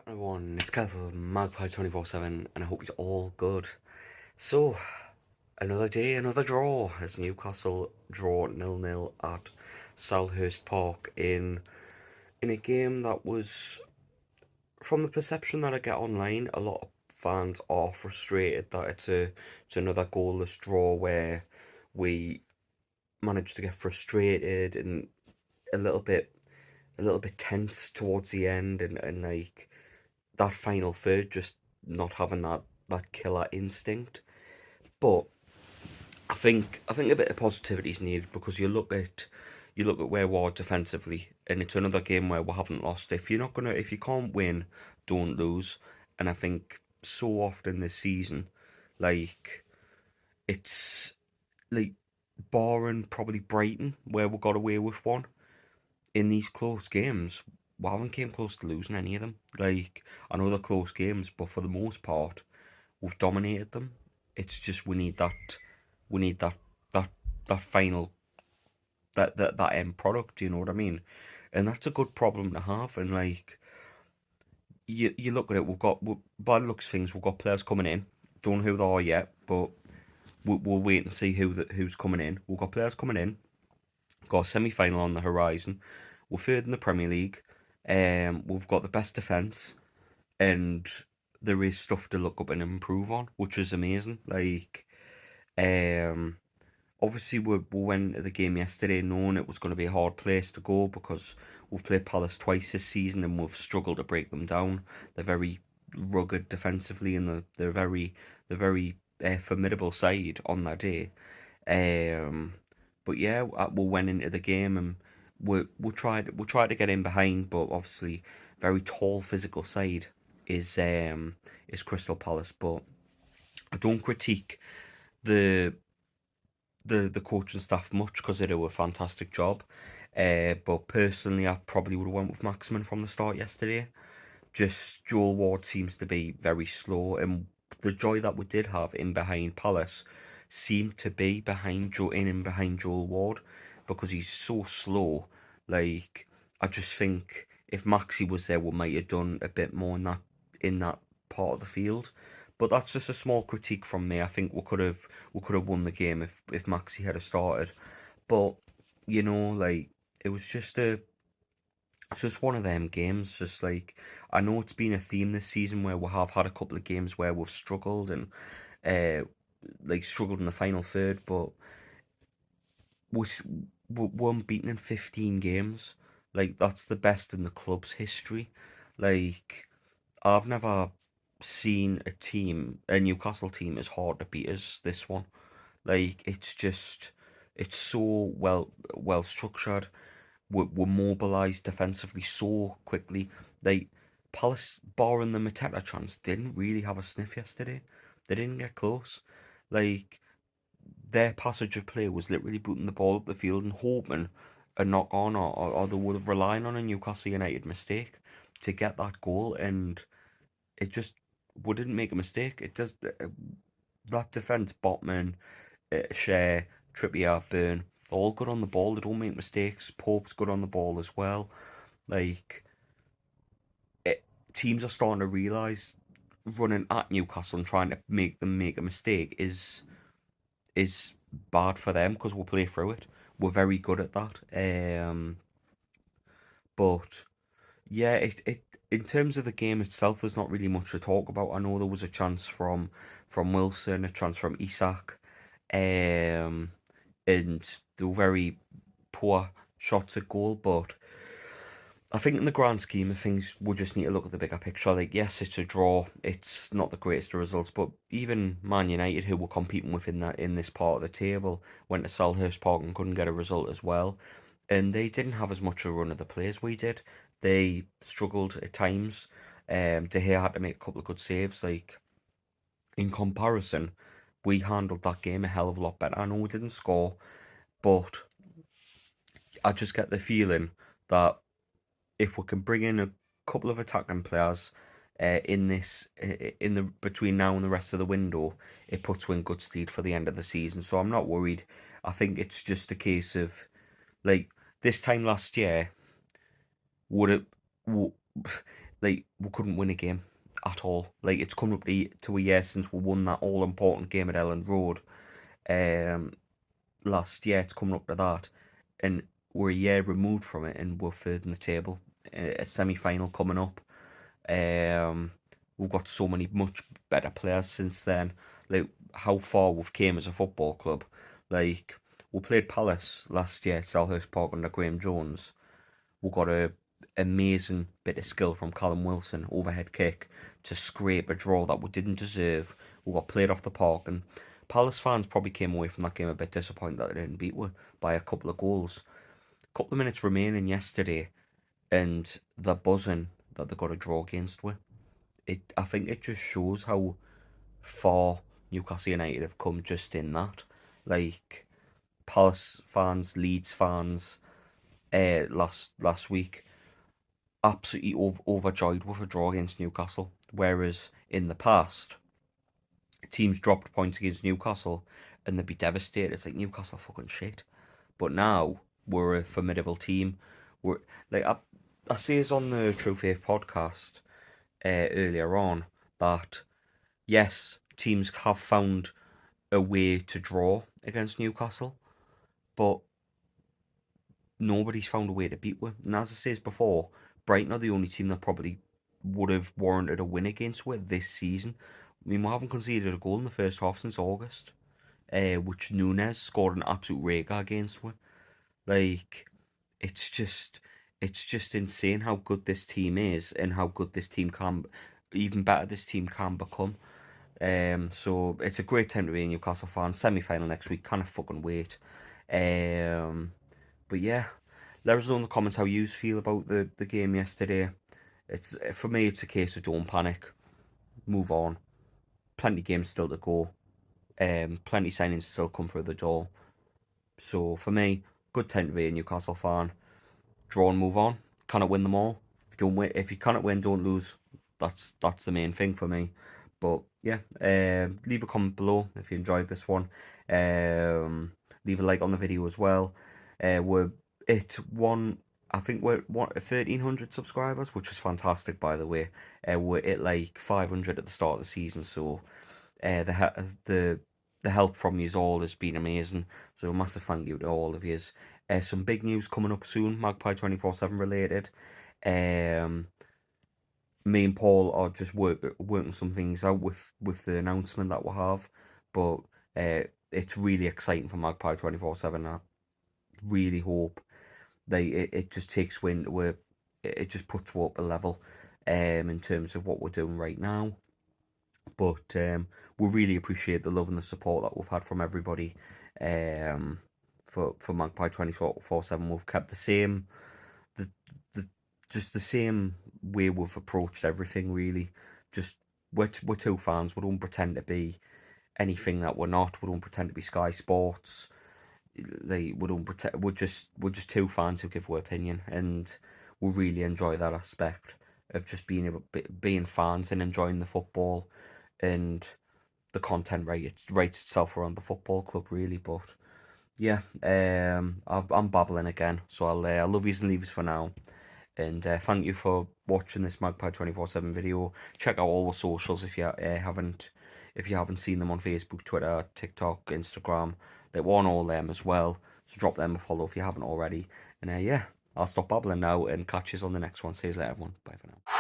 Everyone, it's Kev from Magpie 24/7, and I hope you're all good. So, another day, another draw, as Newcastle draw 0-0 at Selhurst Park in a game that was, from the perception that I get online, a lot of fans are frustrated that it's another goalless draw where we managed to get frustrated and a little bit a little bit tense towards the end, and like that final third just not having that killer instinct. But I think a bit of positivity is needed because you look at where we are defensively, and it's another game where we haven't lost. If you can't win, don't lose. And I think so often this season, like it's like barring probably Brighton where we got away with one in these close games, we haven't came close to losing any of them. Like, I know they're close games, but for the most part, we've dominated them. It's just we need that that final that end product. You know what I mean? And that's a good problem to have. And like, you look at it, by the looks of things, we've got players coming in. Don't know who they are yet, but we'll wait and see who's coming in. We've got players coming in. Got a semi-final on the horizon. We're third in the Premier League. We've got the best defence, and there is stuff to look up and improve on, which is amazing. Like, um, obviously we went to the game yesterday knowing it was going to be a hard place to go because we've played Palace twice this season and we've struggled to break them down. They're very rugged defensively, and they're very formidable side on that day. Um, but yeah, we went into the game and we tried to get in behind, but obviously very tall physical side is um is Crystal Palace. But I don't critique the the coaching staff much because they do a fantastic job. But personally, I probably would have went with Maximin from the start yesterday. Just Joel Ward seems to be very slow, and the joy that we did have in behind Palace seemed to be behind Joel Ward because he's so slow. Like, I just think if Maxi was there, we might have done a bit more in that part of the field. But that's just a small critique from me. I think we could have won the game if Maxi had started. But like, it was just one of them games. Just like, I know it's been a theme this season where we have had a couple of games where we've struggled and uh like struggled in the final third, but we're unbeaten in 15 games. Like, that's the best in the club's history. Like, I've never seen a Newcastle team as hard to beat as this one. Like, it's so well structured. Were mobilised defensively so quickly. Like, Palace, barring the Mateta chance, didn't really have a sniff yesterday. They didn't get close. Like, their passage of play was literally booting the ball up the field and hoping a knock on, or they would have relied on a Newcastle United mistake to get that goal, and it just we didn't make a mistake. It does that defence, Botman, Share, Trippier, Burn, all good on the ball. They don't make mistakes. Pope's good on the ball as well. Like, it, teams are starting to realise running at Newcastle and trying to make them make a mistake is bad for them because we'll play through it. We're very good at that. But yeah, it in terms of the game itself, there's not really much to talk about. I know there was a chance from Wilson, a chance from Isak, um, and they were very poor shots at goal. But I think in the grand scheme of things, we just need to look at the bigger picture. Like, yes, it's a draw. It's not the greatest of results, but even Man United, who were competing within that in this part of the table, went to Selhurst Park and couldn't get a result as well. And they didn't have as much a run of the play as we did. They struggled at times. De Gea had to make a couple of good saves. Like, in comparison, we handled that game a hell of a lot better. I know we didn't score, but I just get the feeling that if we can bring in a couple of attacking players in the between now and the rest of the window, it puts we in good stead for the end of the season. So I'm not worried. I think it's just a case of, like, this time last year would it like we couldn't win a game at all. Like it's come up to a year since we won that all important game at Elland Road. Um, Last year it's coming up to that, and we're a year removed from it, and we're third in the table. A semi-final coming up. Um, we've got so many much better players since then. Like how far we've came as a football club. Like we played Palace last year at Selhurst Park under Graham Jones. We got a amazing bit of skill from Callum Wilson, overhead kick to scrape a draw that we didn't deserve. We got played off the park, and Palace fans probably came away from that game a bit disappointed that they didn't beat us by a couple of goals. A couple of minutes remaining yesterday, and they're buzzing that they got a draw against us. I think it just shows how far Newcastle United have come just in that. Like Palace fans, Leeds fans, last week absolutely overjoyed with a draw against Newcastle. Whereas in the past, teams dropped points against Newcastle and they'd be devastated. It's like Newcastle fucking shit. But now we're a formidable team. We're like I say it's on the True Faith podcast earlier on that yes, teams have found a way to draw against Newcastle, but nobody's found a way to beat them. And as I said before, Brighton are the only team that probably would have warranted a win against with this season. I mean, we haven't conceded a goal in the first half since August, which Nunes scored an absolute rager against with. Like, it's just, it's just insane how good this team is and how good this team can, even better this team can become. So it's a great time to be a Newcastle fan. Semi-final next week, can't fucking wait. Um, but yeah, let us know in the comments how you feel about the game yesterday. It's for me, it's a case of don't panic, move on. Plenty of games still to go. Plenty of signings still come through the door. So for me, good time to be a Newcastle fan. Draw and move on. Cannot win them all. If you cannot win, don't lose. That's the main thing for me. But yeah, leave a comment below if you enjoyed this one. Leave a like on the video as well. We're at one. I think we're 1,300 subscribers, which is fantastic, by the way. We're at like 500 at the start of the season, so the help from you all has been amazing. So a massive thank you to all of you. Some big news coming up soon, Magpie 24/7 related. Um, Me and Paul are just working some things out with the announcement that we'll have, but it's really exciting for Magpie 24/7. I really hope it just takes it just puts you up a level in terms of what we're doing right now. But we really appreciate the love and the support that we've had from everybody. For Magpie 24/7, we've kept the the just the same way we've approached everything. Really, just we're two fans. We don't pretend to be anything that we're not. We don't pretend to be Sky Sports. We don't pretend. We're just two fans who give our opinion, and we really enjoy that aspect of just being fans and enjoying the football and the content writes itself around the football club really. But yeah, I'm babbling again, so I'll love yous and leave yous for now. And thank you for watching this Magpie 24/7 video. Check out all the socials if you haven't seen them on Facebook, Twitter, TikTok, Instagram. They're on all them as well. So drop them a follow if you haven't already. And yeah, I'll stop babbling now and catch you on the next one. See you later, everyone. Bye for now.